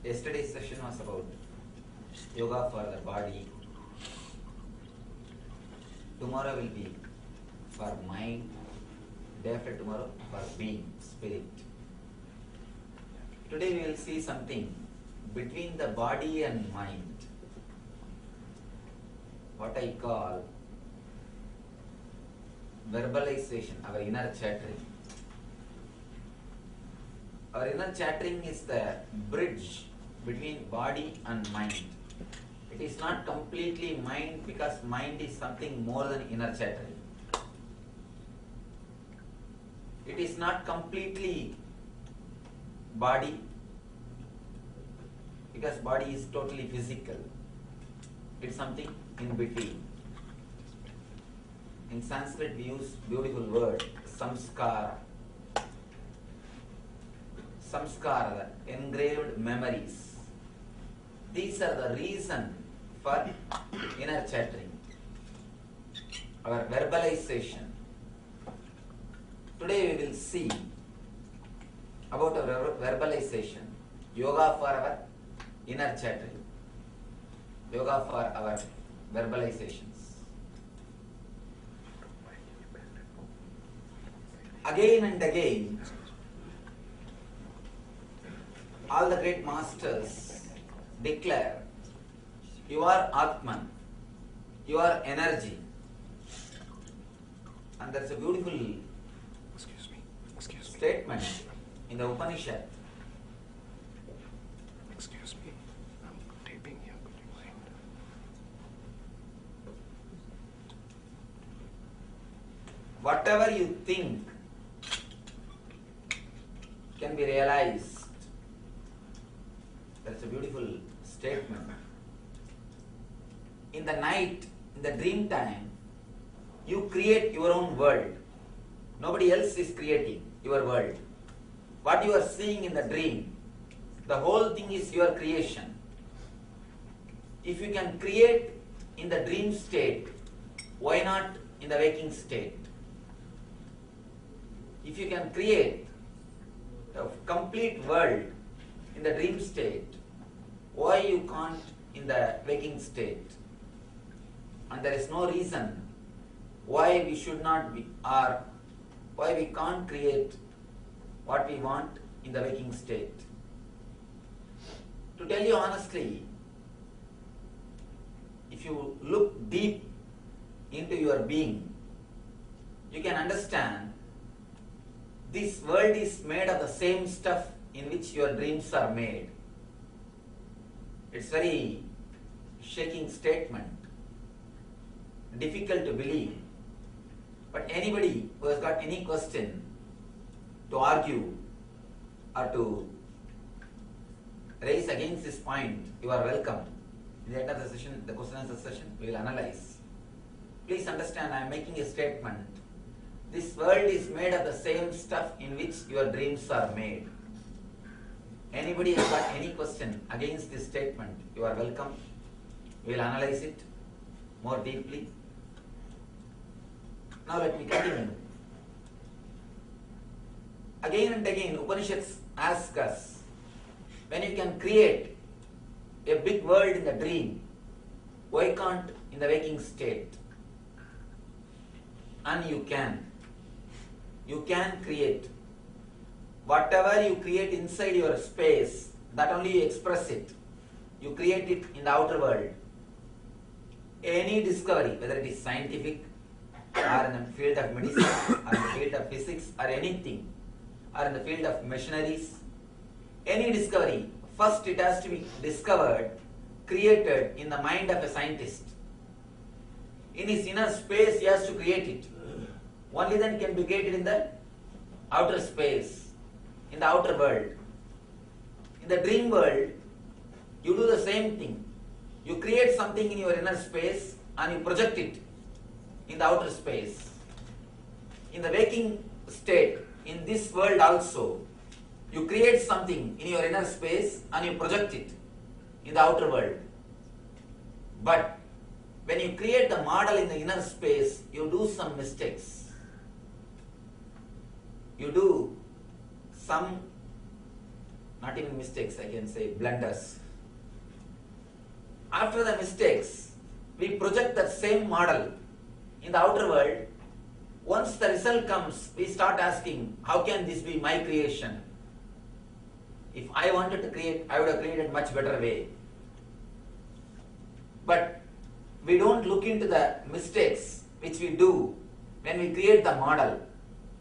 Yesterday's session was about yoga for the body. Tomorrow will be for mind. Day after tomorrow for being, spirit. Today we will see something between the body and mind. What I call verbalization, our inner chattering. Our inner chattering is the bridge between body and mind. It is not completely mind because mind is something more than inner chattering. It is not completely body because body is totally physical. It's something in between. In Sanskrit we use beautiful word samskara. Samskara, engraved memories. These are the reason for inner chattering, our verbalization. Today we will see about our verbalization, yoga for our inner chattering, yoga for our verbalizations. Again and again, all the great masters declare, you are Atman, you are energy. And that's a beautiful statement in the Upanishad. Excuse me, I'm taping here, could you mind? Whatever you think can be realized. That's a beautiful statement. In the night, in the dream time, you create your own world. Nobody else is creating your world. What you are seeing in the dream, the whole thing is your creation. If you can create in the dream state, why not in the waking state? If you can create a complete world in the dream state, why you can't in the waking state? And there is no reason why we should not be, or why we can't create what we want in the waking state. To tell you honestly, if you look deep into your being, you can understand this world is made of the same stuff in which your dreams are made. It's very shaking statement, difficult to believe. But anybody who has got any question to argue or to raise against this point, you are welcome. In the end of the session, the question and answer session, we will analyze. Please understand, I am making a statement. This world is made of the same stuff in which your dreams are made. Anybody has got any question against this statement, you are welcome. We will analyze it more deeply. Now let me continue. Again and again, Upanishads ask us, when you can create a big world in the dream, why can't in the waking state? And you can. You can create. Whatever you create inside your space, that only you express it. You create it in the outer world. Any discovery, whether it is scientific, or in the field of medicine, or in the field of physics, or anything, or in the field of machineries, any discovery, first it has to be discovered, created in the mind of a scientist. In his inner space, he has to create it. Only then can be created in the outer space, in the outer world. In the dream world, you do the same thing. You create something in your inner space and you project it in the outer space. In the waking state, in this world also, you create something in your inner space and you project it in the outer world. But when you create the model in the inner space, you do some mistakes. You do some not even mistakes, I can say blunders. After the mistakes, we project that same model in the outer world. Once the result comes, we start asking, how can this be my creation? If I wanted to create, I would have created much better way. But we don't look into the mistakes which we do when we create the model,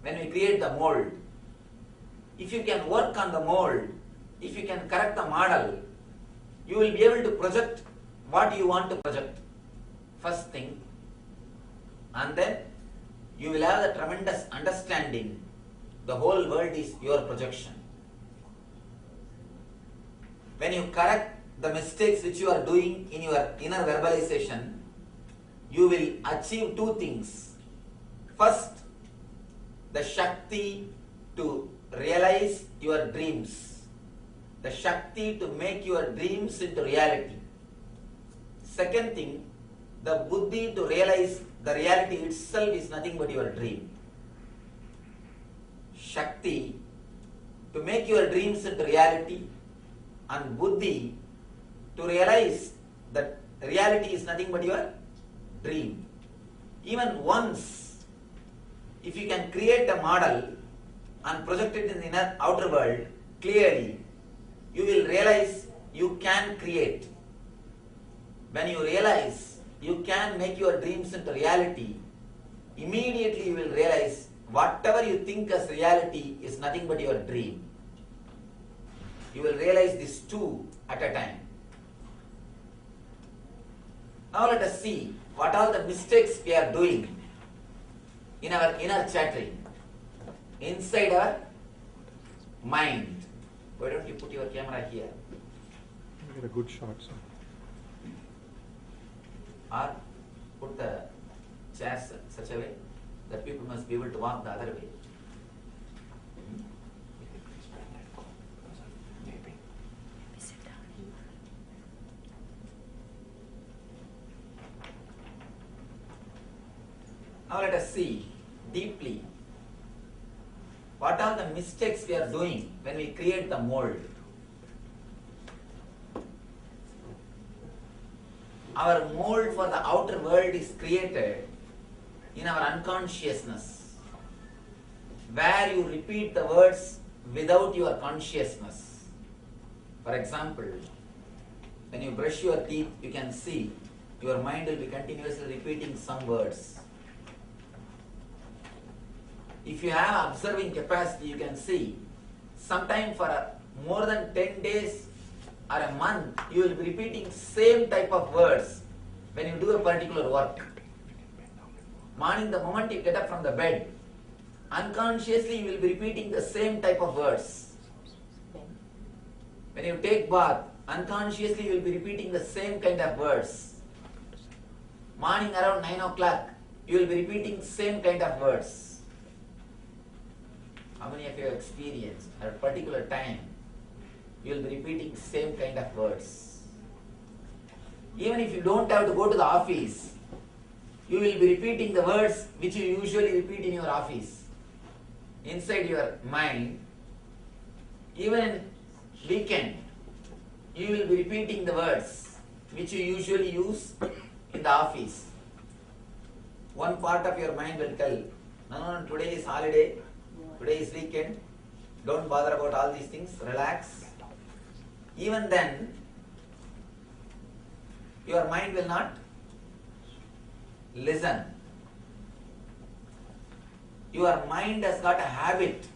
when we create the mold. If you can work on the mold, if you can correct the model, you will be able to project what you want to project. First thing. And then you will have the tremendous understanding. The whole world is your projection. When you correct the mistakes which you are doing in your inner verbalization, you will achieve two things. First, the Shakti to realize your dreams. The Shakti to make your dreams into reality. Second thing, the Buddhi to realize the reality itself is nothing but your dream. Shakti to make your dreams into reality, and Buddhi to realize that reality is nothing but your dream. Even once, if you can create a model and project it in the outer world clearly, you will realize you can create. When you realize you can make your dreams into reality, immediately you will realize whatever you think as reality is nothing but your dream. You will realize these two at a time. Now let us see what are the mistakes we are doing in our inner chattering, inside our mind. Why don't you put your camera here? Get a good shot, sir. Or put the chairs such a way that people must be able to walk the other way. Now let us see deeply what are the mistakes we are doing when we create the mold. Our mold for the outer world is created in our unconsciousness, where you repeat the words without your consciousness. For example, when you brush your teeth, you can see your mind will be continuously repeating some words. If you have observing capacity, you can see sometime for more than 10 days or a month, you will be repeating same type of words when you do a particular work. Morning, the moment you get up from the bed, unconsciously you will be repeating the same type of words. When you take bath, unconsciously you will be repeating the same kind of words. Morning around 9 o'clock, you will be repeating same kind of words. How many of you have experienced at a particular time, you will be repeating same kind of words? Even if you don't have to go to the office, you will be repeating the words which you usually repeat in your office, inside your mind. Even in weekend, you will be repeating the words which you usually use in the office. One part of your mind will tell, no, today is holiday, today is weekend, don't bother about all these things, relax. Even then, your mind will not listen. Your mind has got a habit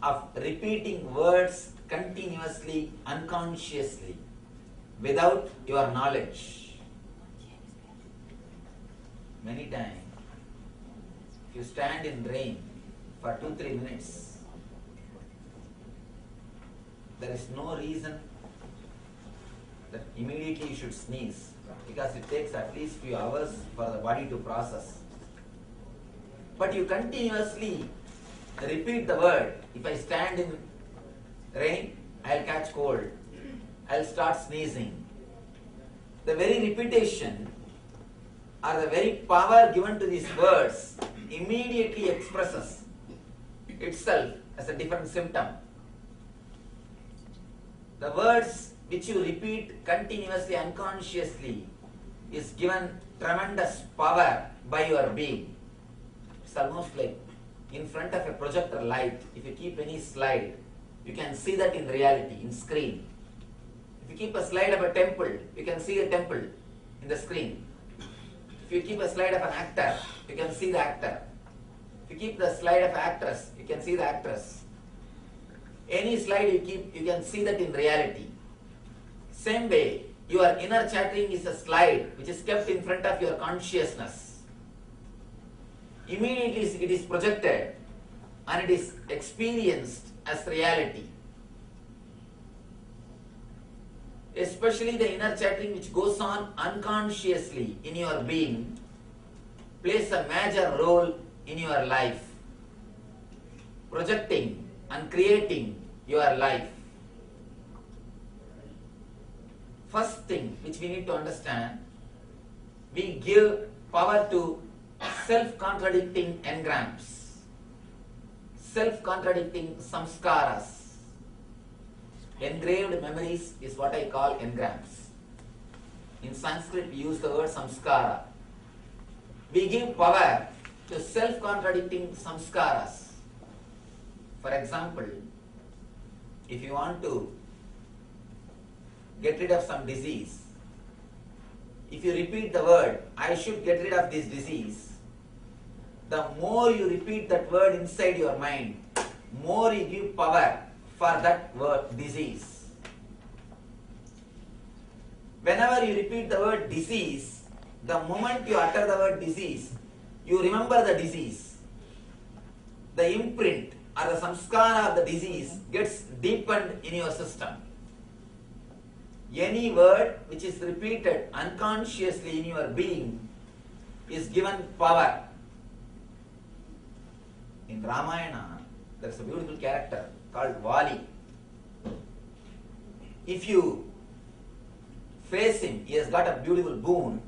of repeating words continuously, unconsciously, without your knowledge. Many times, if you stand in rain for 2-3 minutes, there is no reason that immediately you should sneeze, because it takes at least few hours for the body to process. But you continuously repeat the word. If I stand in rain, I'll catch cold, I'll start sneezing. The very repetition or the very power given to these words immediately expresses itself as a different symptom. The words which you repeat continuously, unconsciously, is given tremendous power by your being. It's almost like in front of a projector light. If you keep any slide, you can see that in reality, in screen. If you keep a slide of a temple, you can see a temple in the screen. If you keep a slide of an actor, you can see the actor. If you keep the slide of an actress, you can see the actress. Any slide you keep, you can see that in reality. Same way, your inner chattering is a slide which is kept in front of your consciousness. Immediately it is projected and it is experienced as reality. Especially the inner chattering which goes on unconsciously in your being plays a major role in your life, projecting and creating your life. First thing which we need to understand, we give power to self-contradicting engrams, self-contradicting samskaras. Engraved memories is what I call engrams. In Sanskrit we use the word samskara. We give power to self-contradicting samskaras. For example, if you want to get rid of some disease, if you repeat the word, I should get rid of this disease, the more you repeat that word inside your mind, more you give power for that word, disease. Whenever you repeat the word disease, the moment you utter the word disease, you remember the disease. The imprint or the samskara of the disease gets deepened in your system. Any word which is repeated unconsciously in your being is given power. In Ramayana, there is a beautiful character called Vali. If you face him, he has got a beautiful boon.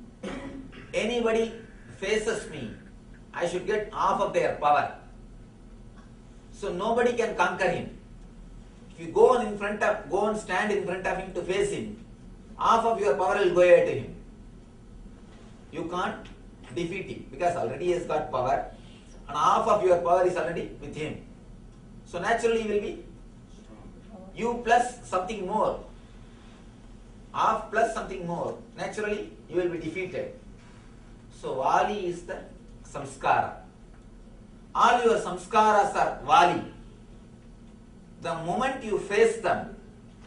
Anybody faces me, I should get half of their power. So nobody can conquer him. If you go and stand in front of him to face him, half of your power will go away to him. You can't defeat him because already he has got power and half of your power is already with him. So naturally you will be you plus something more. Half plus something more. Naturally you will be defeated. So Vali is the samskara. All your samskaras are Vali. The moment you face them,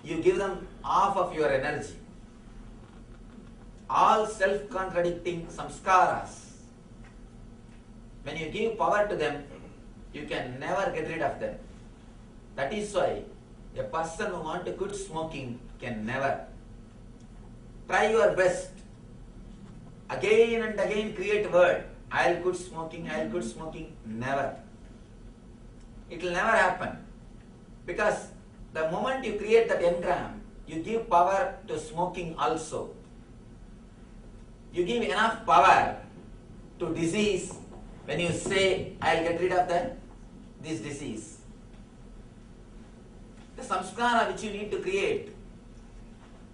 you give them half of your energy. All self-contradicting samskaras, when you give power to them, you can never get rid of them. That is why a person who wants to quit smoking can never. Try your best. Again and again create a word. I'll quit smoking, I'll quit smoking. Never. It will never happen. Because the moment you create that engram, you give power to smoking also. You give enough power to disease when you say, I'll get rid of this disease. The samskara which you need to create,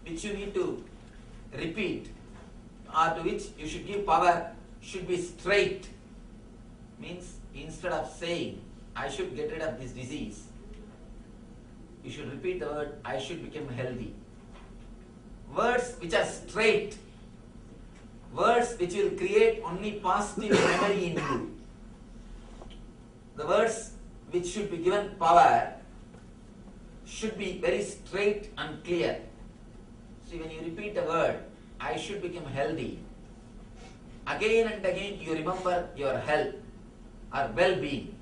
which you need to repeat, or to which you should give power, should be straight. Means instead of saying, I should get rid of this disease, you should repeat the word, I should become healthy. Words which are straight, words which will create only positive memory in you. The words which should be given power should be very straight and clear. See, when you repeat a word, I should become healthy, again and again you remember your health or well-being.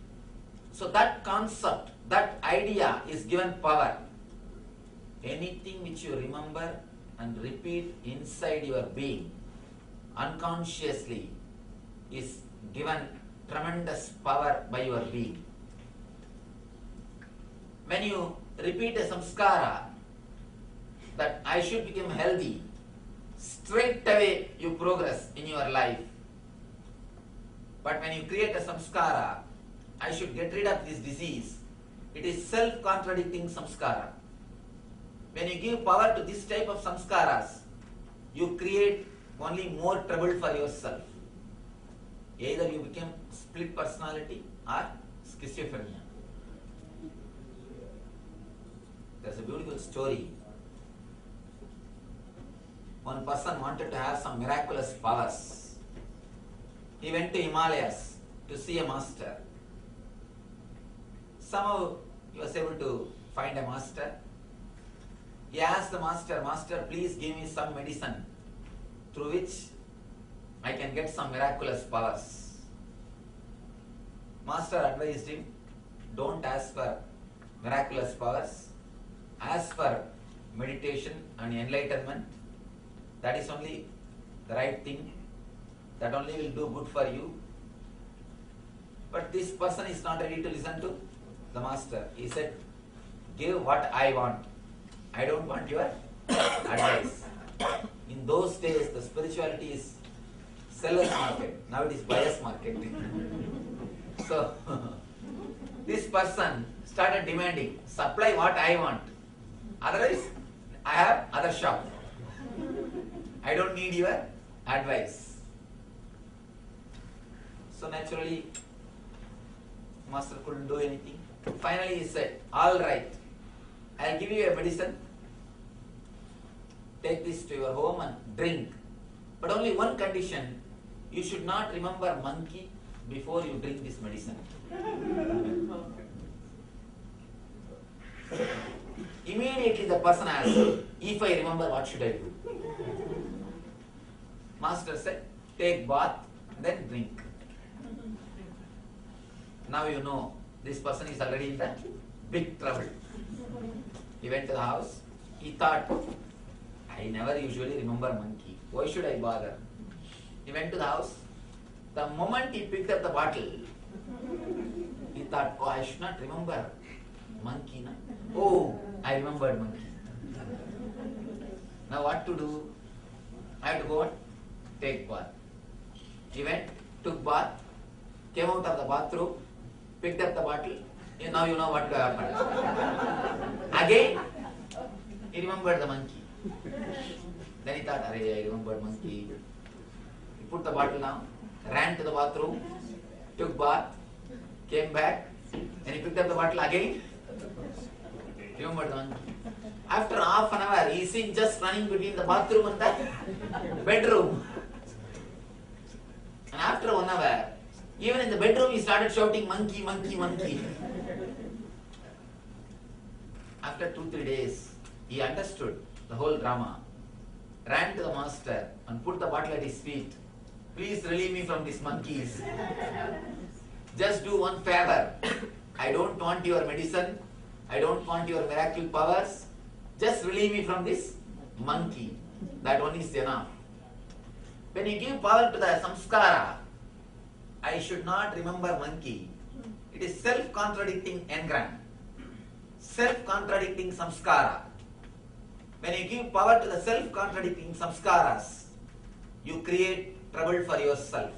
So that concept, that idea is given power. Anything which you remember and repeat inside your being, unconsciously, is given tremendous power by your being. When you repeat a samskara, that I should become healthy, straight away you progress in your life. But when you create a samskara, I should get rid of this disease, it is self-contradicting samskara. When you give power to this type of samskaras, you create only more trouble for yourself. Either you become split personality or schizophrenia. There's a beautiful story. One person wanted to have some miraculous powers. He went to Himalayas to see a master. Somehow he was able to find a master. He asked the master, "Master, please give me some medicine through which I can get some miraculous powers." Master advised him, "Don't ask for miraculous powers. Ask for meditation and enlightenment. That is only the right thing. That only will do good for you." But this person is not ready to listen to the master. He said, "Give what I want. I don't want your advice." In those days, the spirituality is seller's market. Now it is buyer's market. So, this person started demanding, "Supply what I want. Otherwise, I have other shop. I don't need your advice." So naturally, master couldn't do anything. Finally he said, "All right, I'll give you a medicine. Take this to your home and drink. But only one condition, you should not remember monkey before you drink this medicine." Immediately the person asked, "If I remember, what should I do?" Master said, "Take bath, then drink." Now you know this person is already in the big trouble. He went to the house. He thought, "I never usually remember monkey. Why should I bother?" He went to the house. The moment he picked up the bottle, he thought, "Oh, I should not remember monkey. No? Oh, I remembered monkey. Now what to do? I have to go and take bath." He went, took bath, came out of the bathroom, picked up the bottle. Now you know what happened. Again, he remembered the monkey. Then he thought, "Arey, I remembered monkey." He put the bottle down, ran to the bathroom, took bath, came back, and he picked up the bottle again. Remembered the monkey. After half an hour, he is seen just running between the bathroom and the bedroom. And after 1 hour, even in the bedroom, he started shouting, "Monkey, monkey, monkey." After 2-3 days, he understood the whole drama, ran to the master and put the bottle at his feet. "Please relieve me from these monkeys. Just do one favor. I don't want your medicine. I don't want your miracle powers. Just relieve me from this monkey. That one is enough." When you give power to the samskara, "I should not remember monkey," it is self-contradicting engram. Self-contradicting samskara. When you give power to the self-contradicting samskaras, you create trouble for yourself.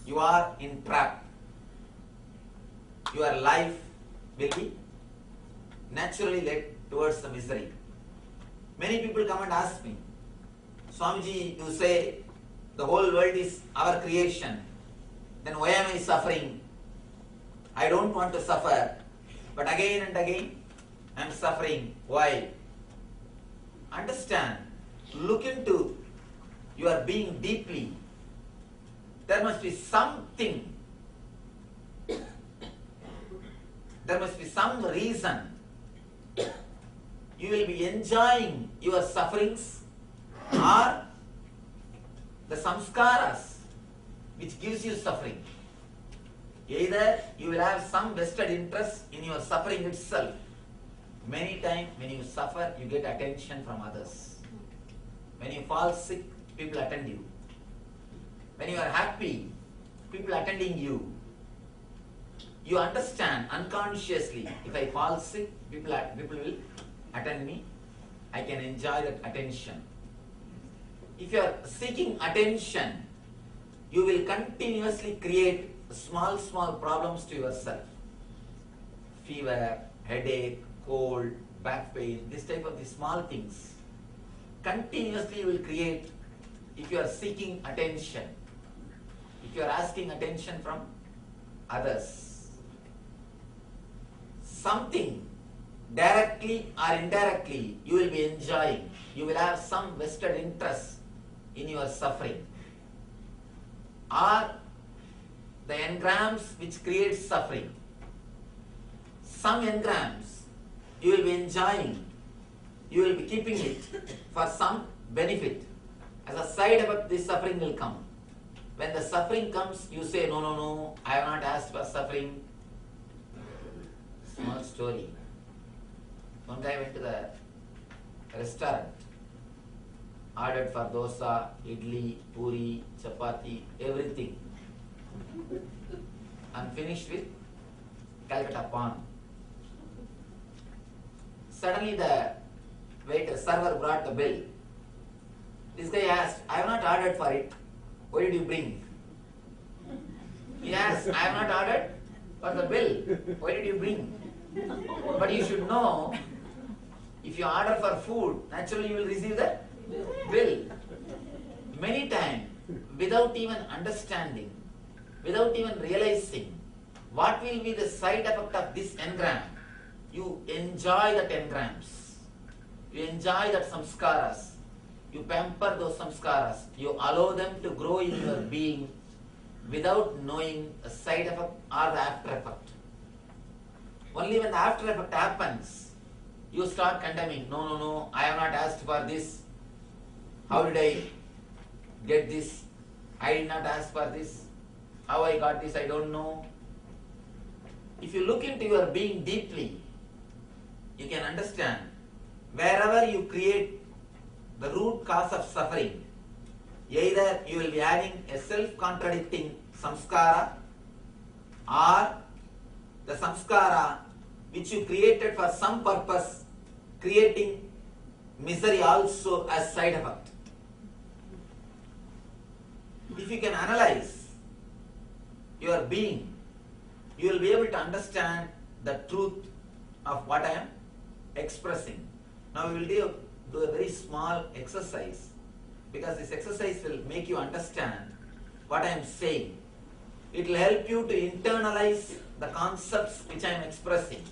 You are in trap. Your life will be naturally led towards the misery. Many people come and ask me, "Swamiji, you say the whole world is our creation. Then why am I suffering? I don't want to suffer. But again and again, I am suffering. Why?" Understand. Look into your being deeply. There must be something. There must be some reason. You will be enjoying your sufferings or the samskaras which gives you suffering. Either you will have some vested interest in your suffering itself. Many times when you suffer, you get attention from others. When you fall sick, people attend you. When you are happy, people attending you. You understand unconsciously, if I fall sick, people will attend me. I can enjoy that attention. If you are seeking attention, you will continuously create small problems to yourself. Fever, headache, cold, back pain, this type of the small things. Continuously you will create, if you are seeking attention, if you are asking attention from others, something directly or indirectly you will be enjoying. You will have some vested interest in your suffering. Or the engrams which create suffering. Some engrams you will be enjoying. You will be keeping it for some benefit. As a side effect, this suffering will come. When the suffering comes, you say, no, no, no, I have not asked for suffering. Small story. One guy went to the restaurant, ordered for dosa, idli, puri, chapati, everything, and finished with Calcutta Pan. Suddenly the server brought the bill. This guy asked, I have not ordered for it. Why did you bring? He asked, I have not ordered for the bill. Why did you bring? But you should know, if you order for food, naturally you will receive the bill. Many times, without even understanding, without even realizing what will be the side effect of this engram, you enjoy that engrams. You enjoy that samskaras. You pamper those samskaras. You allow them to grow in your being without knowing the side effect or the after effect. Only when the after effect happens, you start condemning. No, no, no, I have not asked for this. How did I get this? I did not ask for this. How I got this, I don't know. If you look into your being deeply, you can understand wherever you create the root cause of suffering, either you will be having a self-contradicting samskara or the samskara which you created for some purpose, creating misery also as side effect. If you can analyze your being, you will be able to understand the truth of what I am expressing. Now we will do a very small exercise, because this exercise will make you understand what I am saying. It will help you to internalize the concepts which I am expressing.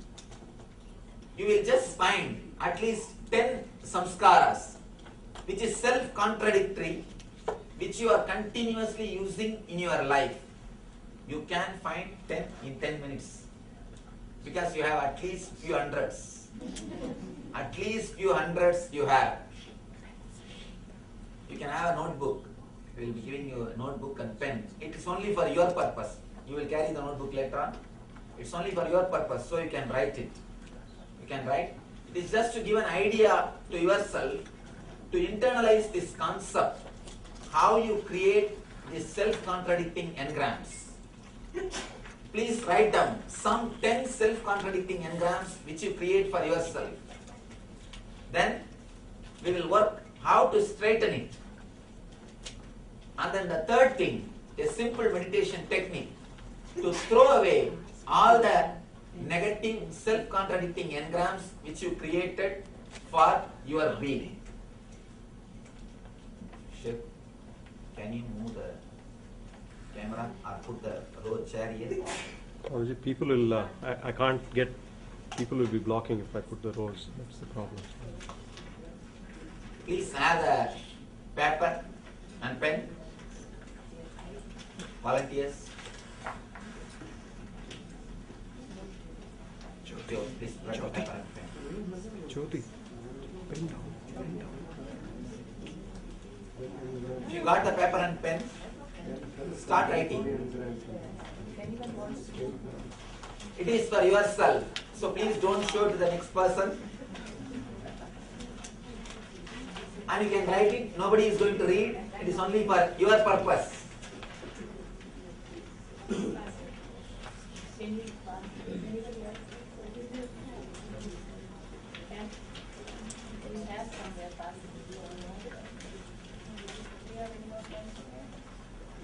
You will just find at least 10 samskaras which is self-contradictory, which you are continuously using in your life. You can find 10 in 10 minutes, because you have at least few hundreds. At least few hundreds you have. You can have a notebook. We will be giving you a notebook and pen. It is only for your purpose. You will carry the notebook later on. It's only for your purpose, so you can write it. You can write. It is just to give an idea to yourself, to internalize this concept, how you create these self-contradicting engrams. Please write down some 10 self-contradicting engrams which you create for yourself. Then we will work how to straighten it. And then the third thing, a simple meditation technique to throw away all the negative self-contradicting engrams which you created for your being. Shiv, can you move the camera or put the row chair here? Obviously, people will. I can't get. People will be blocking if I put the rows. That's the problem. Please have the paper and pen. Volunteers. Jyoti, please bring the paper and pen. Jyoti, bend down. Bend down. If you got the paper and pen, start writing. It is for yourself, so please don't show to the next person. And you can write it, nobody is going to read, it is only for your purpose.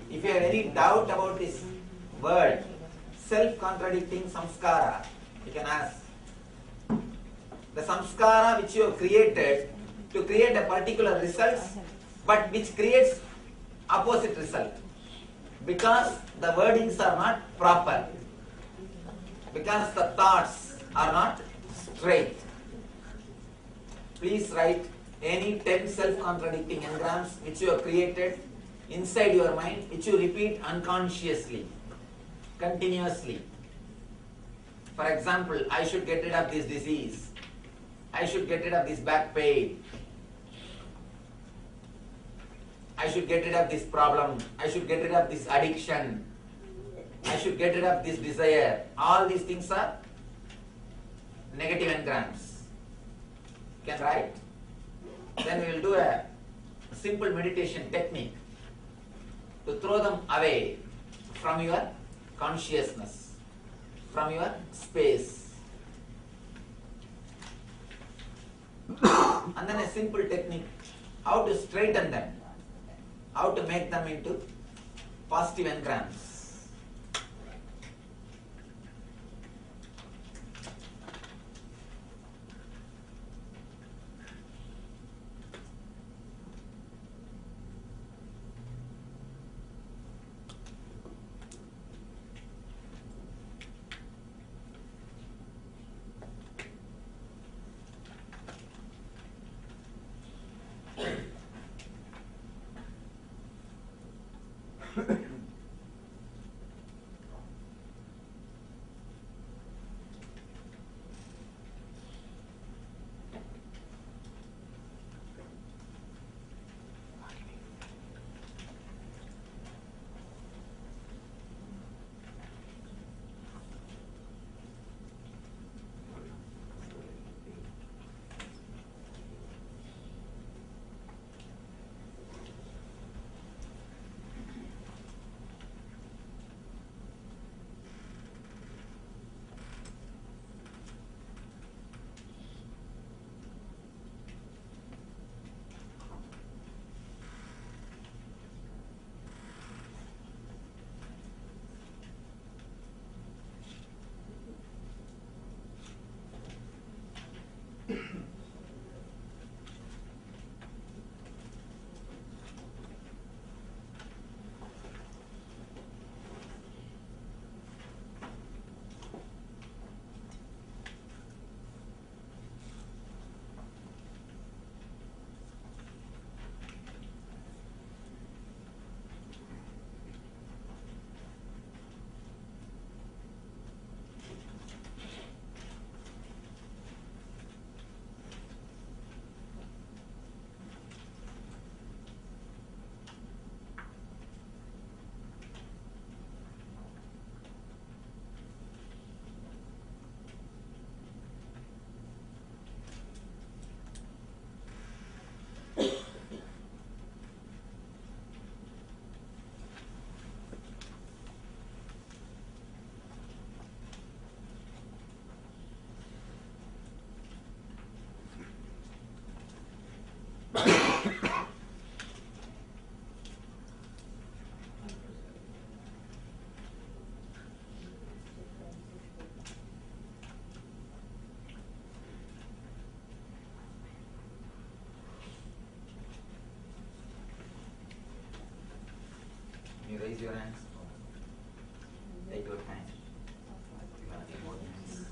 If you have any doubt about this word, self-contradicting samskara, you can ask. The samskara which you have created to create a particular result, but which creates opposite result. Because the wordings are not proper. Because the thoughts are not straight. Please write any 10 self-contradicting engrams which you have created inside your mind, which you repeat unconsciously, continuously. For example, I should get rid of this disease. I should get rid of this back pain. I should get rid of this problem. I should get rid of this addiction. I should get rid of this desire. All these things are negative engrams. You can write. Then we will do a simple meditation technique to throw them away from your consciousness, from your space. And then a simple technique, how to straighten them, how to make them into positive engrams. You raise your hands. Take your time. You have a few more minutes.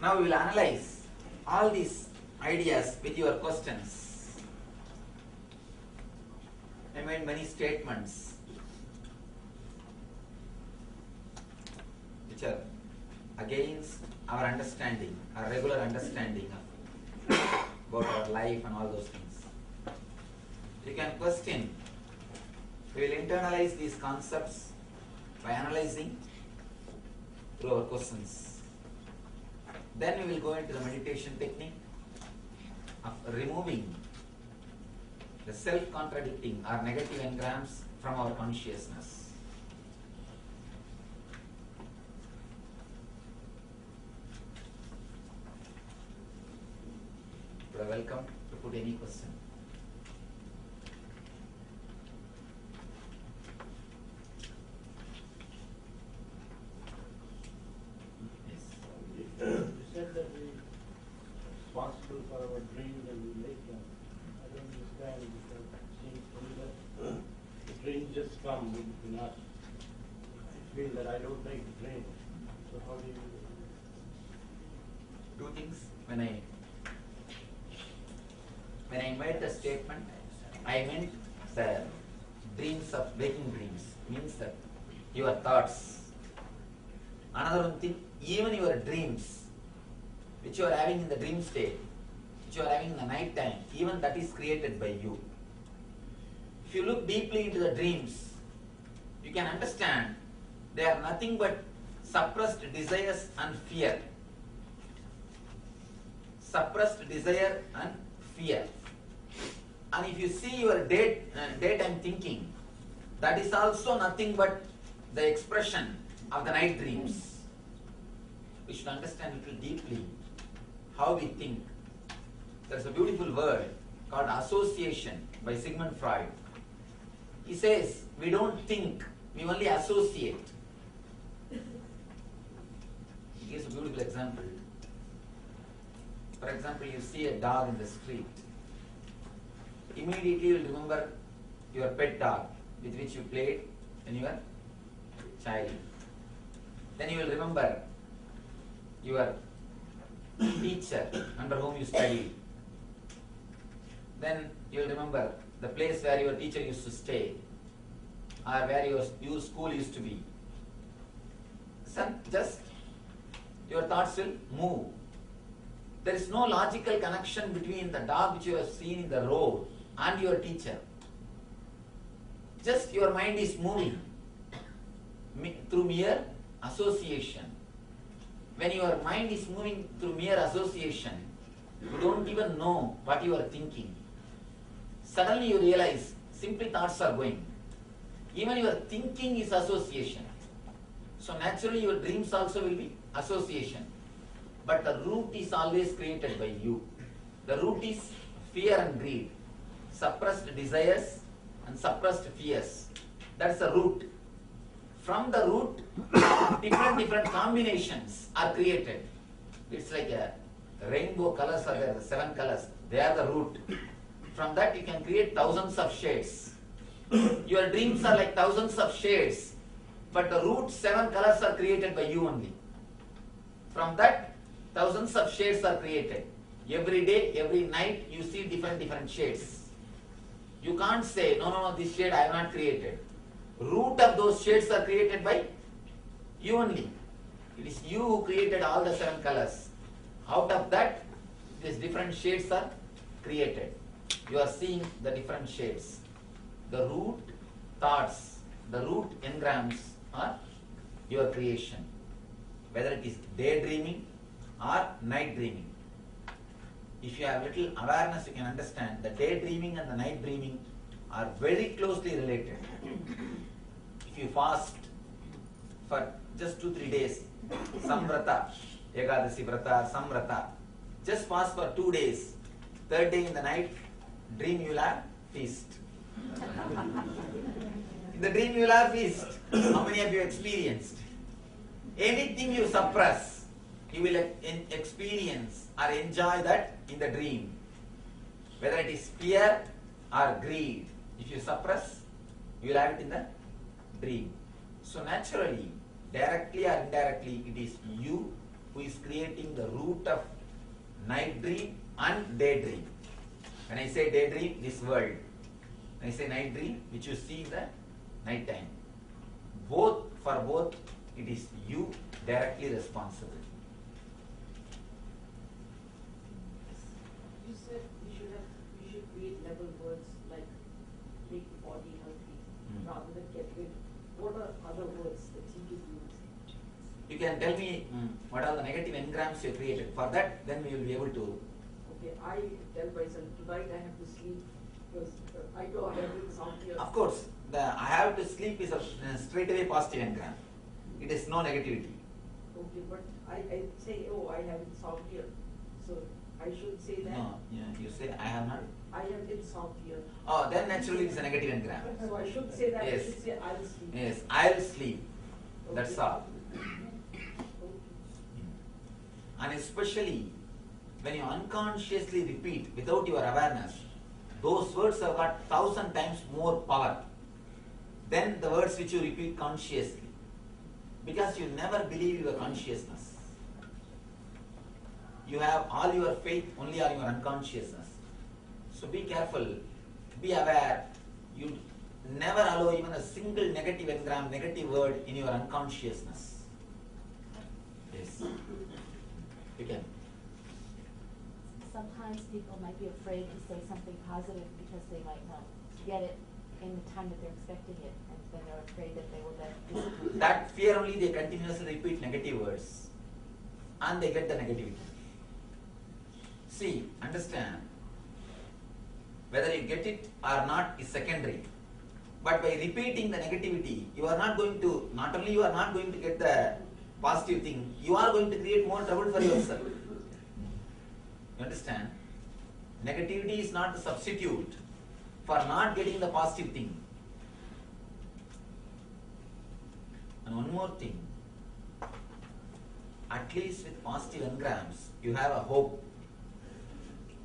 Now we will analyze all these ideas with your questions. I made many statements which are against our understanding, our regular understanding about our life and all those things. You can question. We will internalize these concepts by analyzing through our questions. Then we will go into the meditation technique of removing the self-contradicting or negative engrams from our consciousness. You are welcome to put any question. You said that we are responsible for our dreams and we make them. I don't understand because it seems to me that the dreams just come within us. I feel that I don't make the dreams. So how do you... Two things. When I made the statement, I meant the dreams of waking dreams, means that your thoughts. Another one thing, even your dreams, which you are having in the dream state, which you are having in the night time, even that is created by you. If you look deeply into the dreams, you can understand they are nothing but suppressed desires and fear. Suppressed desire and fear. And if you see your daytime thinking, that is also nothing but the expression of the night dreams. We should understand a little deeply how we think. There's a beautiful word called association by Sigmund Freud. He says, we don't think, we only associate. He gives a beautiful example. For example, you see a dog in the street. Immediately you will remember your pet dog with which you played when you were a child. Then you will remember your teacher under whom you studied. Then you will remember the place where your teacher used to stay or where your school used to be. Just your thoughts will move. There is no logical connection between the dog which you have seen in the road and your teacher. Just your mind is moving through mere association. When your mind is moving through mere association, you don't even know what you are thinking. Suddenly you realize simply thoughts are going. Even your thinking is association. So naturally your dreams also will be association. But the root is always created by you. The root is fear and greed, suppressed desires and suppressed fears. That's the root. From the root, different combinations are created. It's like a rainbow colors are there, the 7 colors. They are the root. From that you can create thousands of shades. Your dreams are like thousands of shades, but the root 7 colors are created by you only. From that, thousands of shades are created. Every day, every night, you see different shades. You can't say, no, this shade I have not created. Root of those shades are created by you only. It is you who created all the 7 colors. Out of that, these different shades are created. You are seeing the different shades. The root thoughts, the root engrams are your creation. Whether it is daydreaming or night dreaming. If you have little awareness, you can understand that daydreaming and the night dreaming are very closely related. If you fast for just 2-3 days, samvrata, ekadasi vrata, samvrata, just fast for 2 days, 3rd day in the night, dream you will have feast. In the dream you will have feast. How many of you experienced? Anything you suppress, you will experience or enjoy that in the dream. Whether it is fear or greed, if you suppress, you will have it in the dream. So naturally, directly or indirectly, it is you who is creating the root of night dream and daydream. When I say daydream, this world. When I say night dream, which you see in the night time. For both, it is you directly responsible. You said we should create level words like make the body healthy rather than get rid. What are other words that you could use? You can tell me what are the negative engrams you created. For that, then we will be able to. Okay, I tell myself tonight I have to sleep because I know I have insomnia. Of course, the I have to sleep is a straight away positive engram. It is no negativity. Okay, but I say, oh, I have insomnia. So I should say that. No, you say I have not. I have insomnia. Oh, then naturally it is a negative engram. So I should say that. Yes. I should say I'll sleep. Yes, I'll sleep. That's Okay. all. Okay. And especially when you unconsciously repeat without your awareness, those words have got 1,000 times more power than the words which you repeat consciously. Because you never believe your consciousness. You have all your faith only on your unconsciousness. So be careful, be aware. You never allow even a single negative engram, negative word in your unconsciousness. Yes. You can. Sometimes people might be afraid to say something positive because they might not get it in the time that they're expecting it, and then they're afraid that they will then disappoint. That fear only they continuously repeat negative words and they get the negativity. See, understand, whether you get it or not is secondary. But by repeating the negativity, you are not going to, not only you are not going to get the positive thing, you are going to create more trouble for yourself. You understand? Negativity is not the substitute for not getting the positive thing. And one more thing, at least with positive engrams, you have a hope.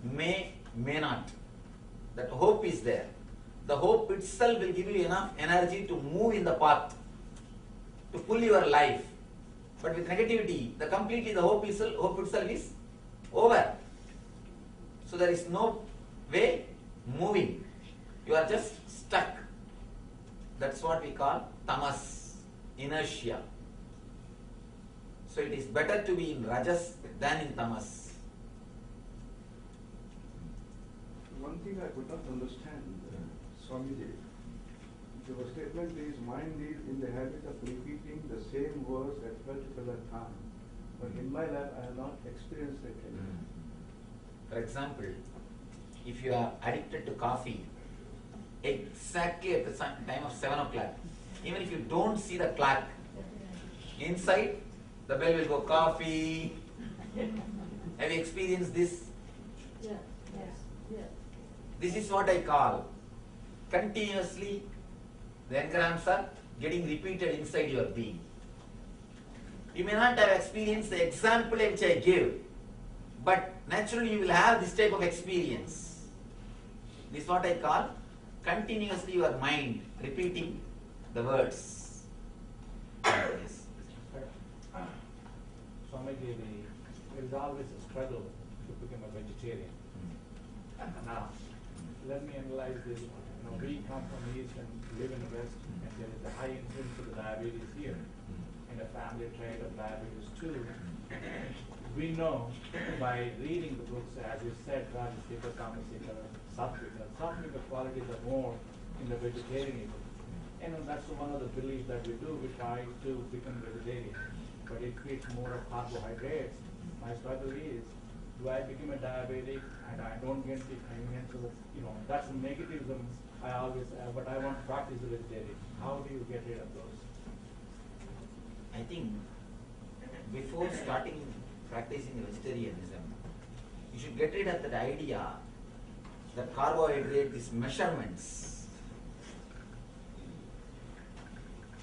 May not. That hope is there. The hope itself will give you enough energy to move in the path, to pull your life. But with negativity, the hope itself is over. So there is no way moving. You are just stuck. That's what we call tamas, inertia. So it is better to be in rajas than in tamas. One thing I could not understand, Swamiji, your statement is mind is in the habit of repeating the same words at particular time. But in my life, I have not experienced it. For example, if you are addicted to coffee, exactly at the time of 7 o'clock, even if you don't see the clock, inside the bell will go coffee. Have you experienced this? Yeah. Yes. Yeah. This is what I call continuously the engrams are getting repeated inside your being. You may not have experienced the example which I gave, but naturally you will have this type of experience. This is what I call continuously your mind repeating the words. Yes. Swamiji, there is always a struggle to become a vegetarian. Now, let me analyze this. We come from the East and live in the West, and there is a high incidence of the diabetes here, and a family trait of diabetes too. We know by reading the books, as you said, Rajasika, Tamasika, Sattvika. Sattvika qualities are more in the vegetarian. And that's one of the beliefs that we do. We try to become vegetarian, but it creates more of carbohydrates. My struggle is, do I become a diabetic and I don't get the convenience? That's the negativism I always have, but I want to practice the vegetarian. How do you get rid of those? I think before starting practicing vegetarianism, you should get rid of that idea that carbohydrate is measurements.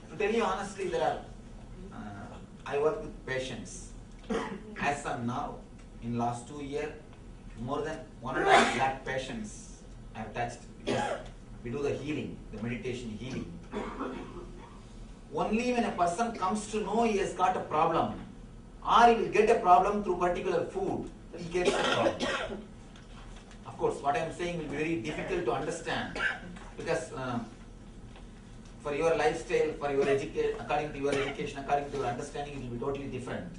To tell you honestly, I work with patients. As of now, in last 2 years, more than 1.5 lakh patients I have touched, because we do the healing, the meditation healing. Only when a person comes to know he has got a problem, or he will get a problem through particular food, he gets a problem. Of course, what I am saying will be very difficult to understand because for your lifestyle, for your education, according to your education, according to your understanding, it will be totally different.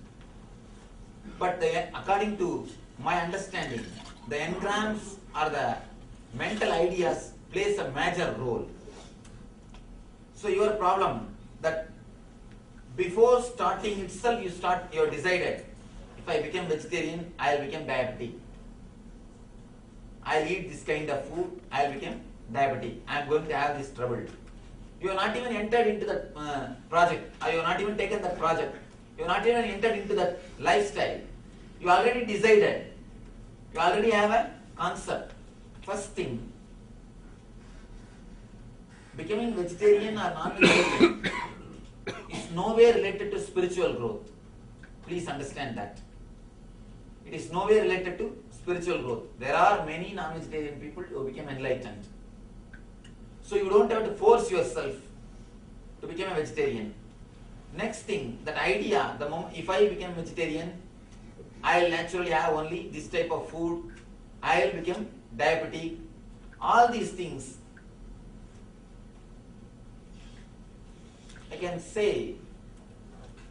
But according to my understanding, the engrams or the mental ideas plays a major role. So your problem that before starting itself you are decided, if I become vegetarian, I will become diabetic. I will eat this kind of food, I will become diabetic. I am going to have this trouble. You have not even entered into that project, or you have not even taken that project. You have not even entered into that lifestyle. You already decided. You already have a concept. First thing, becoming vegetarian or non-vegetarian is nowhere related to spiritual growth. Please understand that. It is nowhere related to spiritual growth. There are many non-vegetarian people who become enlightened. So you don't have to force yourself to become a vegetarian. Next thing, that idea, the moment if I become vegetarian, I will naturally have only this type of food, I will become diabetic. All these things, I can say,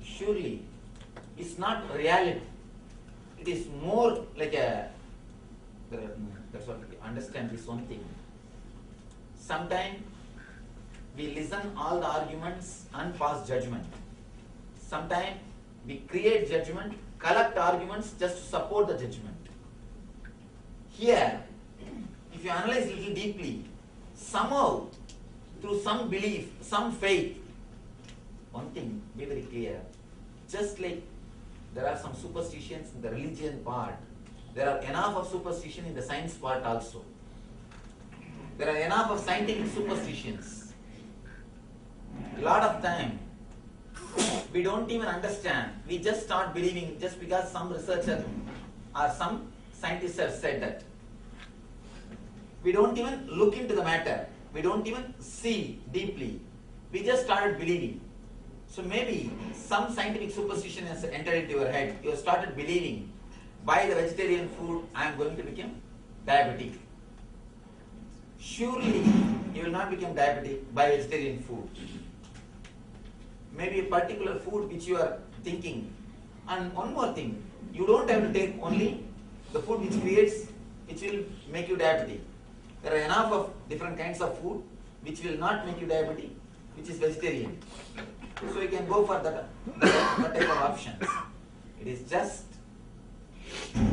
surely, it's not reality. It is more like a, that's what we understand this one thing. Sometimes we listen all the arguments and pass judgment. Sometimes we create judgment, collect arguments just to support the judgment. Here, if you analyze a little deeply, somehow, through some belief, some faith, one thing, be very clear, just like there are some superstitions in the religion part, there are enough of superstition in the science part also. There are enough of scientific superstitions. A lot of time, we don't even understand. We just start believing just because some researcher or some scientists have said that. We don't even look into the matter. We don't even see deeply. We just started believing. So maybe some scientific superstition has entered into your head. You have started believing, by the vegetarian food, I am going to become diabetic. Surely, you will not become diabetic by vegetarian food. Maybe a particular food which you are thinking. And one more thing, you don't have to take only the food which will make you diabetic. There are enough of different kinds of food which will not make you diabetic, which is vegetarian. So you can go for that type of options. It is just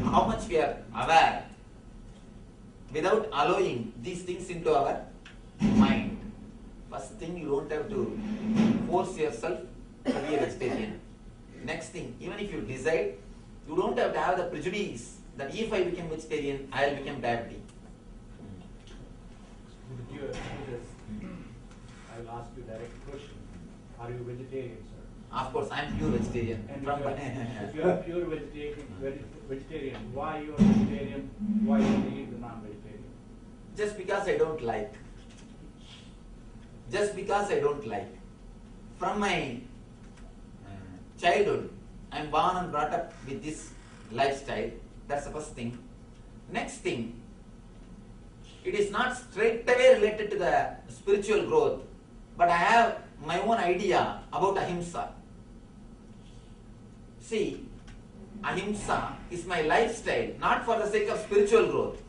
how much we are aware without allowing these things into our mind. First thing, you don't have to force yourself to be a vegetarian. Next thing, even if you decide, you don't have to have the prejudice that if I become vegetarian, I will become diabetic. With your excuse, I will ask you a direct question. Are you vegetarian, sir? Of course, I am pure vegetarian. And From if you are pure vegetarian, why you are vegetarian? Why you leave the non-vegetarian? just because I don't like. Just because I don't like. From my childhood, I am born and brought up with this lifestyle. That's the first thing. Next thing, it is not straight away related to the spiritual growth, but I have my own idea about ahimsa. See, ahimsa is my lifestyle, not for the sake of spiritual growth.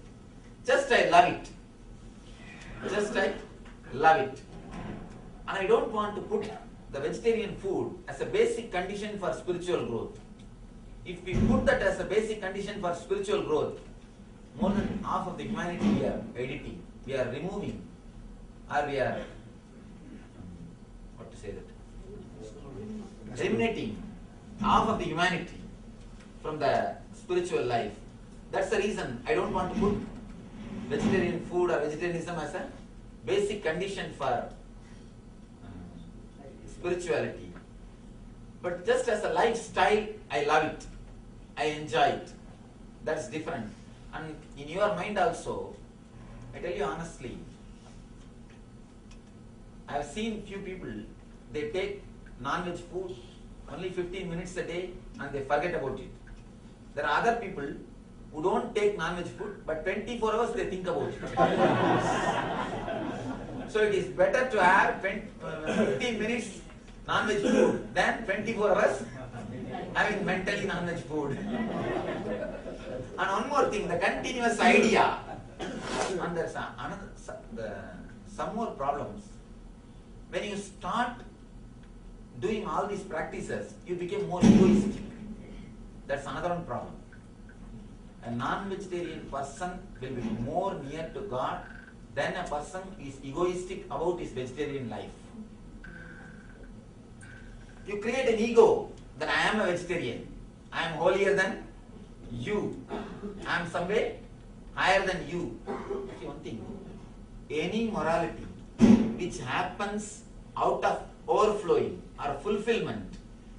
Just I love it. Just I love it. And I don't want to put the vegetarian food as a basic condition for spiritual growth. If we put that as a basic condition for spiritual growth, more than half of the humanity we are editing, we are removing, or we are, what to say that, eliminating half of the humanity from the spiritual life. That's the reason I don't want to put vegetarian food or vegetarianism as a basic condition for spirituality. But just as a lifestyle, I love it. I enjoy it. That's different. And in your mind also, I tell you honestly, I have seen few people, they take non-veg food only 15 minutes a day and they forget about it. There are other people who don't take non-veg food, but 24 hours they think about it. So it is better to have 15 minutes non-veg food than 24 hours having mentally non-veg food. And one more thing, the continuous idea. And there's some more problems. When you start doing all these practices, you become more egoistic. That's another one problem. A non-vegetarian person will be more near to God than a person who is egoistic about his vegetarian life. You create an ego that I am a vegetarian. I am holier than you. I am some way higher than you. See one thing. Any morality which happens out of overflowing or fulfillment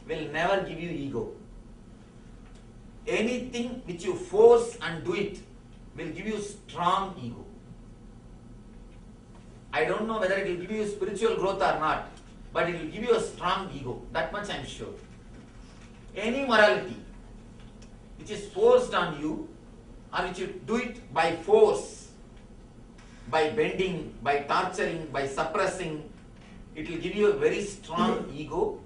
will never give you ego. Anything which you force and do it will give you strong ego. I don't know whether it will give you spiritual growth or not, but it will give you a strong ego. That much I am sure. Any morality which is forced on you, or which you do it by force, by bending, by torturing, by suppressing, it will give you a very strong ego.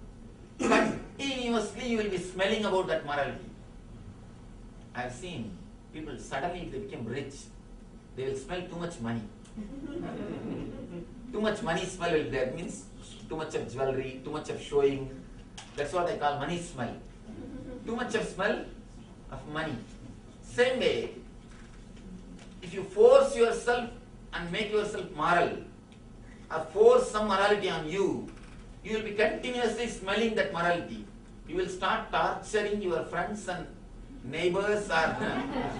Continuously you will be smelling about that morality. I have seen people suddenly, if they become rich, they will smell too much money. Too much money smell will be there, means too much of jewelry, too much of showing. That's what I call money smell. Too much of smell of money. Same way, if you force yourself and make yourself moral, or force some morality on you, you will be continuously smelling that morality. You will start torturing your friends and neighbors or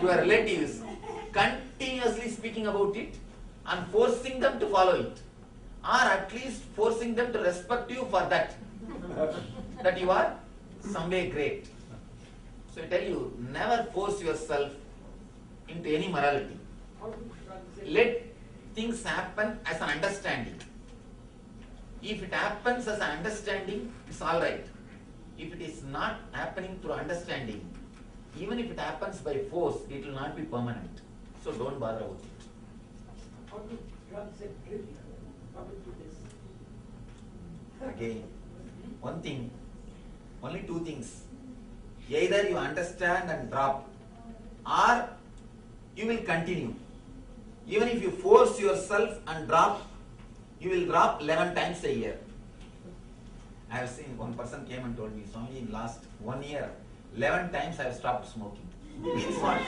your relatives, continuously speaking about it and forcing them to follow it, or at least forcing them to respect you for that, that you are some way great. So I tell you, never force yourself into any morality. Let things happen as an understanding. If it happens as an understanding, it's all right. If it is not happening through understanding, even if it happens by force, it will not be permanent. So don't bother about it. How do drugs and drinking come into this? Again, one thing, only two things. Either you understand and drop, or you will continue. Even if you force yourself and drop, you will drop 11 times a year. I have seen one person came and told me, Swami, in last 1 year, 11 times I have stopped smoking. Means what?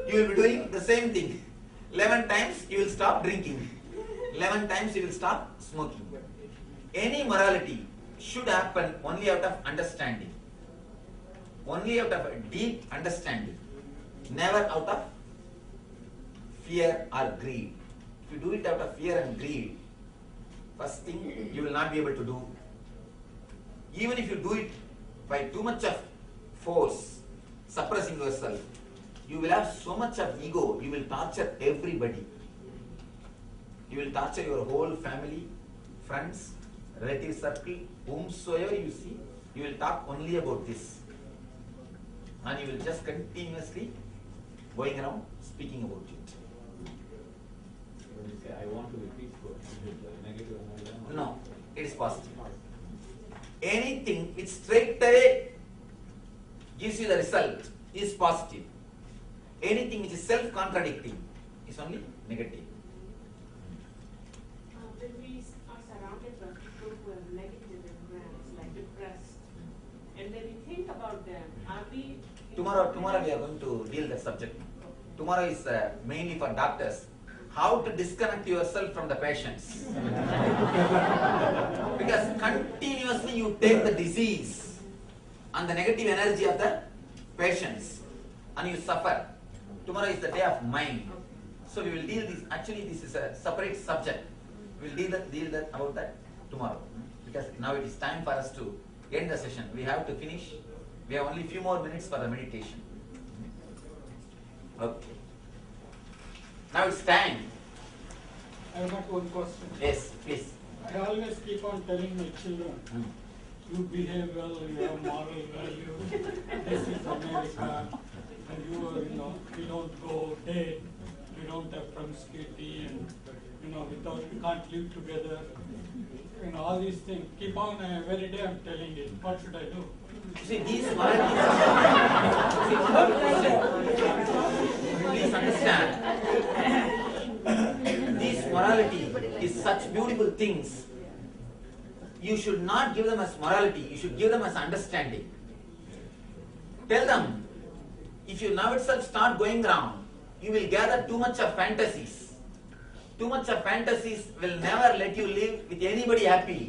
You will be doing the same thing. 11 times you will stop drinking. 11 times you will stop smoking. Any morality should happen only out of understanding. Only out of a deep understanding. Never out of fear or greed. If you do it out of fear and greed, first thing you will not be able to do. Even if you do it by too much of force, suppressing yourself, you will have so much of ego, you will torture everybody. You will torture your whole family, friends, relative circle, whomsoever you see, you will talk only about this. And you will just continuously going around speaking about it. When you say, I want to be peaceful, is it negative energy? No, it is positive. Anything which straight away gives you the result is positive. Anything which is self-contradicting is only negative. When we are surrounded by people who have negative influence, like depressed, and then we think about them, are we... Tomorrow we are going to deal that subject. Tomorrow is mainly for doctors. How to disconnect yourself from the patients. Because continuously you take the disease and the negative energy of the patients and you suffer. Tomorrow is the day of mind. So we will deal this. Actually, this is a separate subject. We will deal about that tomorrow. Because now it is time for us to end the session. We have to finish. We have only few more minutes for the meditation. Okay. Now it's time. I have got one question. Yes, please. I always keep on telling my children, you behave well, you have moral values, this is America, and we don't go date, we don't have promiscuity, and, we can't live together. All these things. Keep on, every day I'm telling it. What should I do? See, these moralities, see, one more question. Please understand, this morality is such beautiful things. You should not give them as morality, you should give them as understanding. Tell them, if you now itself start going around, you will gather too much of fantasies. Too much of fantasies will never let you live with anybody happy.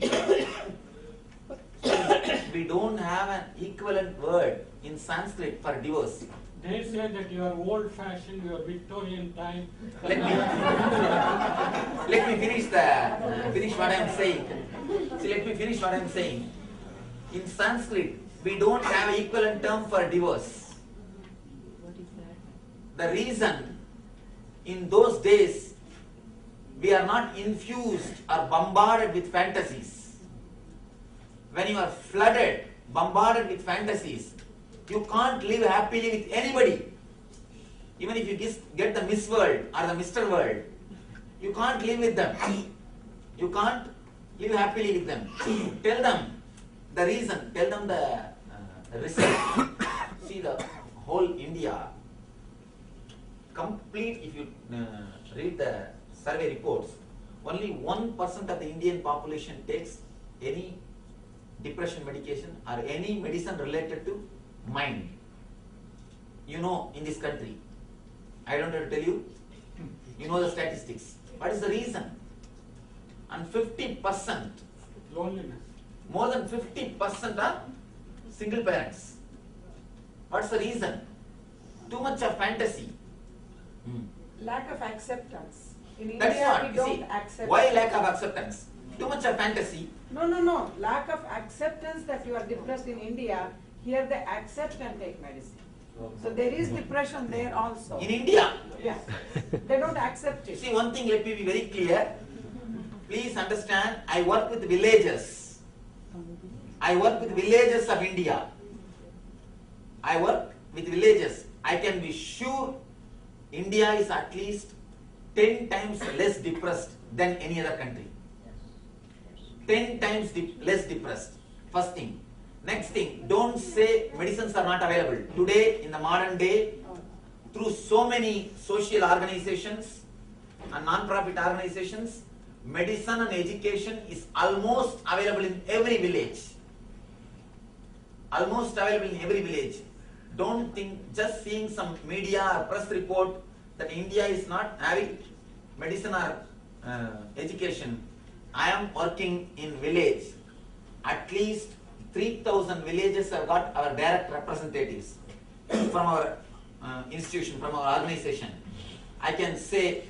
We don't have an equivalent word in Sanskrit for divorce. They say that you are old-fashioned, you are Victorian time. Let me finish what I am saying. See, let me finish what I am saying. In Sanskrit, we don't have an equivalent term for divorce. What is that? The reason, in those days, we are not infused or bombarded with fantasies. When you are flooded, bombarded with fantasies, you can't live happily with anybody. Even if you get the Miss World or the Mr. World, you can't live with them. You can't live happily with them. Tell them the reason, tell them the research. See, the whole India, complete, if you read the survey reports, only 1% of the Indian population takes any depression medication or any medicine related to mind. In this country, I don't have to tell you, you know the statistics. What is the reason? And 50%, Loneliness. more than 50% are single parents. What's the reason? Too much of fantasy. Lack of acceptance. In That's India, what, we you don't see, accept. why lack of acceptance? Too much of fantasy. No. Lack of acceptance that you are depressed in India, here they accept and take medicine. So there is depression there also. In India, Yeah. They don't accept it. see, one thing, let me be very clear. Please understand, I work with villages. I work with villages of India. I work with villages. I can be sure India is at least 10 times less depressed than any other country. 10 times less depressed. First thing. Next thing, don't say medicines are not available. Today, in the modern day, through so many social organizations and non-profit organizations, medicine and education is almost available in every village. Almost available in every village. Don't think, just seeing some media or press report that India is not having medicine or education. I am working in village. At least 3,000 villages have got our direct representatives from our institution, from our organization. I can say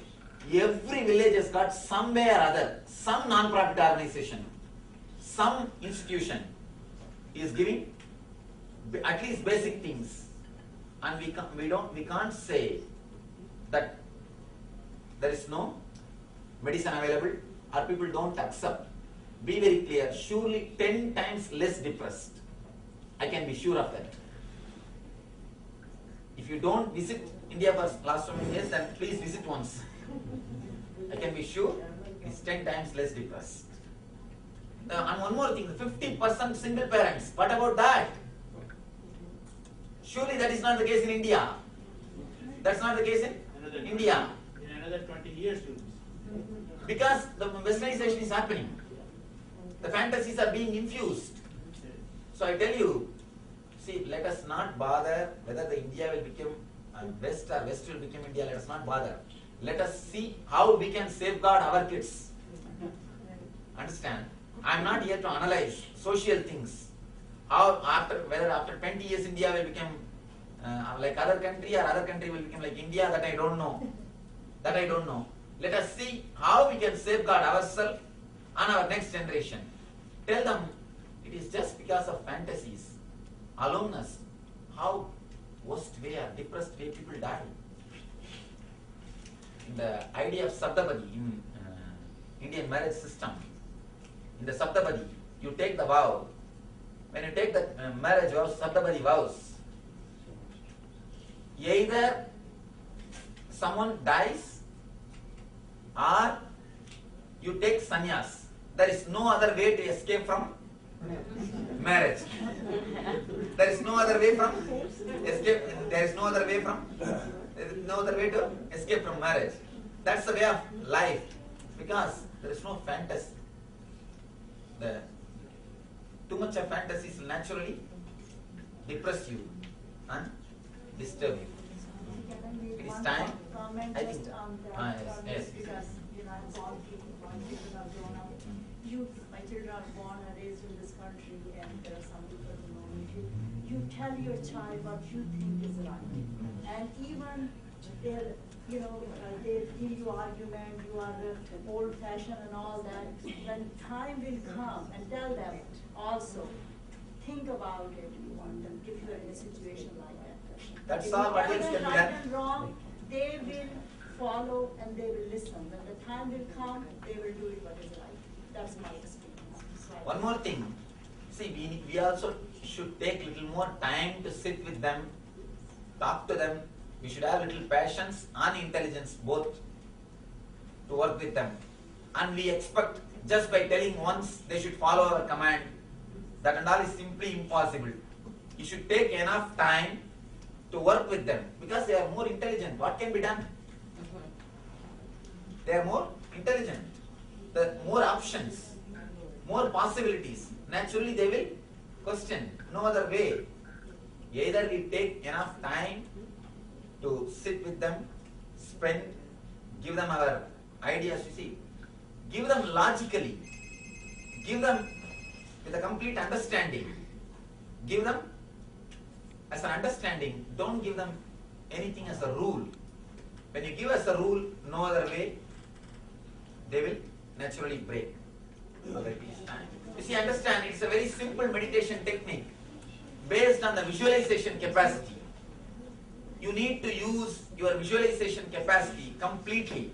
every village has got somewhere or other, some non-profit organization, some institution is giving at least basic things, and we can't say that there is no medicine available or people don't accept. Be very clear, surely 10 times less depressed. I can be sure of that. If you don't visit India for last so many years, then please visit once. I can be sure it's 10 times less depressed. And one more thing, 50% single parents. What about that? Surely that is not the case in India. That's not the case in India. In another 20 years, you'll be. Because the westernization is happening. The fantasies are being infused. So I tell you, see, let us not bother whether the India will become West or West will become India. Let us not bother. Let us see how we can safeguard our kids. Understand? I am not here to analyze social things. Whether after 20 years India will become like other country or other country will become like India, that I don't know. That I don't know. Let us see how we can safeguard ourselves and our next generation. Tell them it is just because of fantasies, aloneness, how worst way or depressed way people die. In the idea of Sabdapadi in Indian marriage system, in the Saptapadi, you take the vow. When you take the marriage vows, Saptapadi vows, either someone dies or you take sannyas. There is no other way to escape from marriage. There is no other way from escape. There is no other way from. There is no other way to escape from marriage. That's the way of life, because there is no fantasy. Too much of fantasies will naturally depress you and disturb you. It is time. Comment I just think. on that, Yes. because, you know, I'm all people are grown up. My children are born and raised in this country, and there are some people who know me. You tell your child what you think is right, and even they'll, you know, they give you argument, you are old fashioned and all that. When time will come, and tell them also, think about it, you want them, if you are in a situation like that. That's If all you what tell else them can be right done. and wrong, they will follow and they will listen. When the time will come, they will do it what is right. That's my experience. So One more thing. See, we also should take little more time to sit with them, talk to them. We should have little patience and intelligence both to work with them. And we expect just by telling once they should follow our command, that and all is simply impossible. You should take enough time to work with them, because they are more intelligent. What can be done? They are more intelligent. The more options, more possibilities. Naturally they will question. No other way. Either we take enough time to sit with them, spend, give them our ideas, you see. Give them logically. Give them with a complete understanding. Give them as an understanding. Don't give them anything as a rule. When you give us a rule, no other way, they will naturally break. You see, understand, it's a very simple meditation technique based on the visualization capacity. You need to use your visualization capacity completely.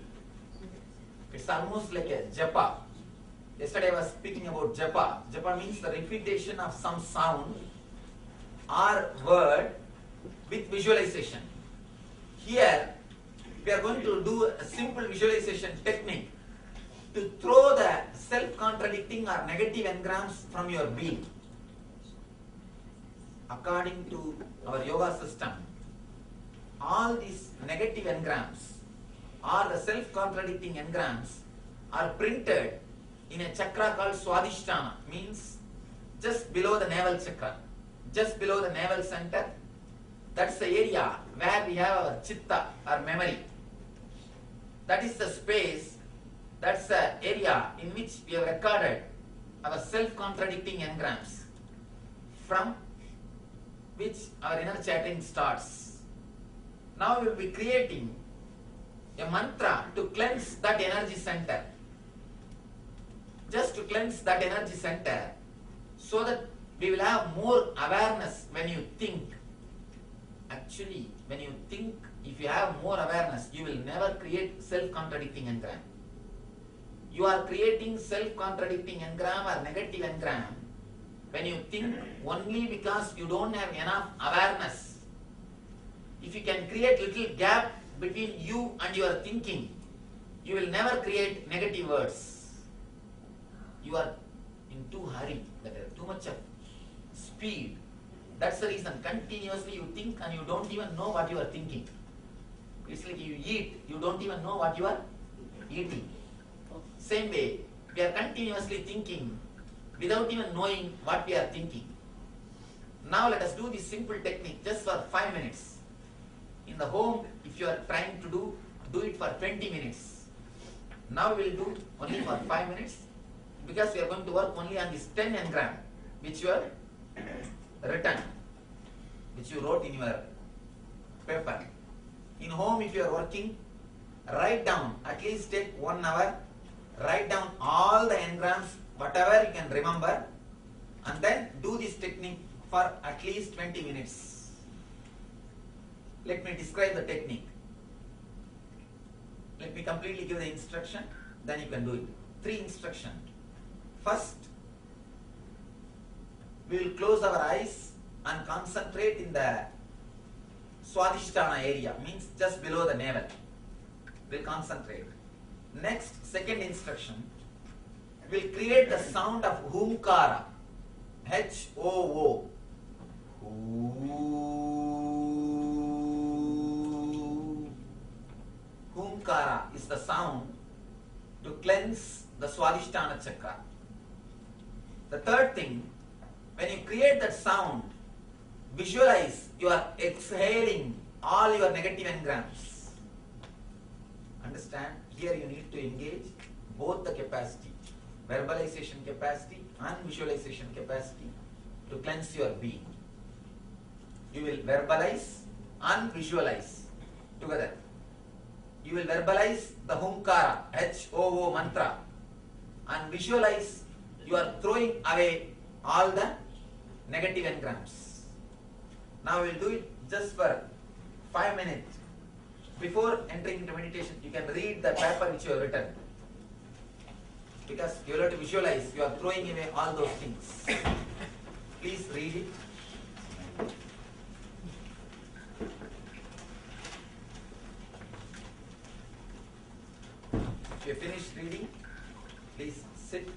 It's almost like a japa. Yesterday I was speaking about japa. Japa means the repetition of some sound or word with visualization. Here we are going to do a simple visualization technique to throw the self-contradicting or negative engrams from your being. According to our yoga system, all these negative engrams or the self-contradicting engrams are printed in a chakra called Swadhisthana, means just below the navel chakra, just below the navel center. That's the area where we have our chitta, our memory. That is the space, that's the area in which we have recorded our self-contradicting engrams, from which our inner chatting starts. Now we will be creating a mantra to cleanse that energy center. Just to cleanse that energy center, so that we will have more awareness when you think. Actually, when you think, if you have more awareness, you will never create self-contradicting engram. You are creating self-contradicting engram or negative engram when you think only because you don't have enough awareness. If you can create little gap between you and your thinking, you will never create negative words. You are in too hurry, too much of speed. That's the reason continuously you think and you don't even know what you are thinking. It's like you eat, you don't even know what you are eating. Same way, we are continuously thinking without even knowing what we are thinking. Now let us do this simple technique just for 5 minutes. In the home, if you are trying to do it for 20 minutes. Now we will do only for 5 minutes, because we are going to work only on this 10 engram which you have written, which you wrote in your paper. In home, if you are working, write down, at least take 1 hour, write down all the engrams, whatever you can remember, and then do this technique for at least 20 minutes. Let me describe the technique. Let me completely give the instruction, then you can do it. 3 instructions. First, we will close our eyes and concentrate in the Swadhisthana area, means just below the navel. We'll concentrate. Next, second instruction, we'll create the sound of Humkara, H-O-O. Humkara is the sound to cleanse the Swadhisthana chakra. The third thing, when you create that sound, visualize you are exhaling all your negative engrams. Understand? Here you need to engage both the capacity, verbalization capacity and visualization capacity to cleanse your being. You will verbalize and visualize together. You will verbalize the Humkara, H-O-O mantra, and visualize you are throwing away all the negative engrams. Now we will do it just for 5 minutes. Before entering into meditation, you can read the paper which you have written. Because you have to visualize, you are throwing away all those things. Please read it. If you finish reading, please sit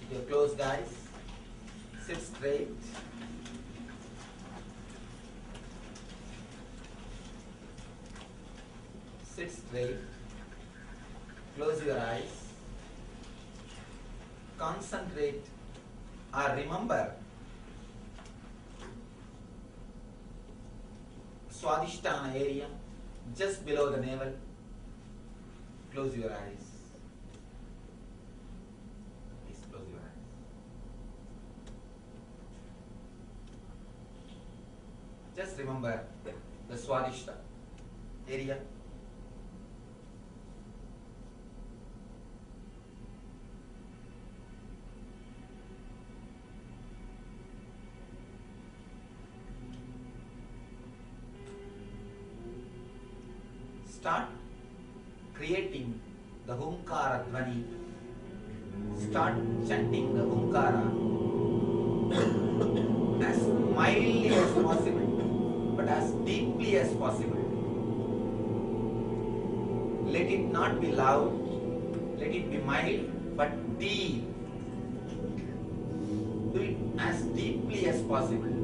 with your closed eyes. Sit straight. Sit straight. Close your eyes. Concentrate or remember Swadhisthana area just below the navel. Close your eyes. Please close your eyes. Just remember the Swadhisthana area. Start creating the Humkara Dhvani. Start chanting the Humkara as mildly as possible, but as deeply as possible. Let it not be loud, let it be mild, but deep. Do it as deeply as possible.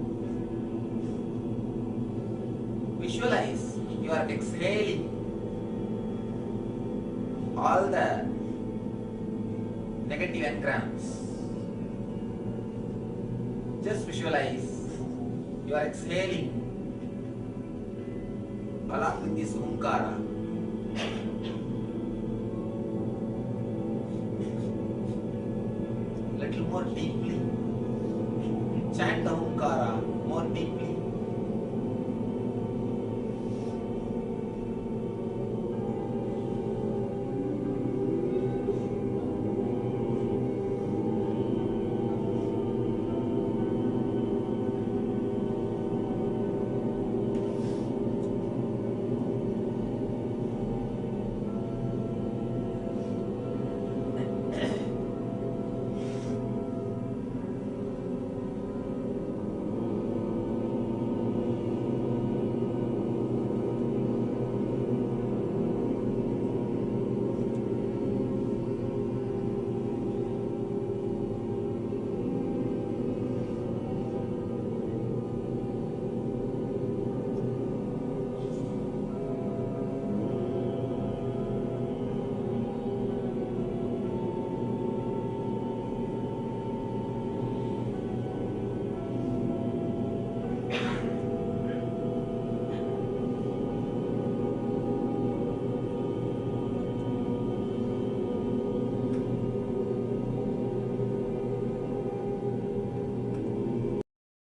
Visualize you are exhaling all the negative engrams. Just visualize you are exhaling along with this Humkara. Little more deeply. Chant the Humkara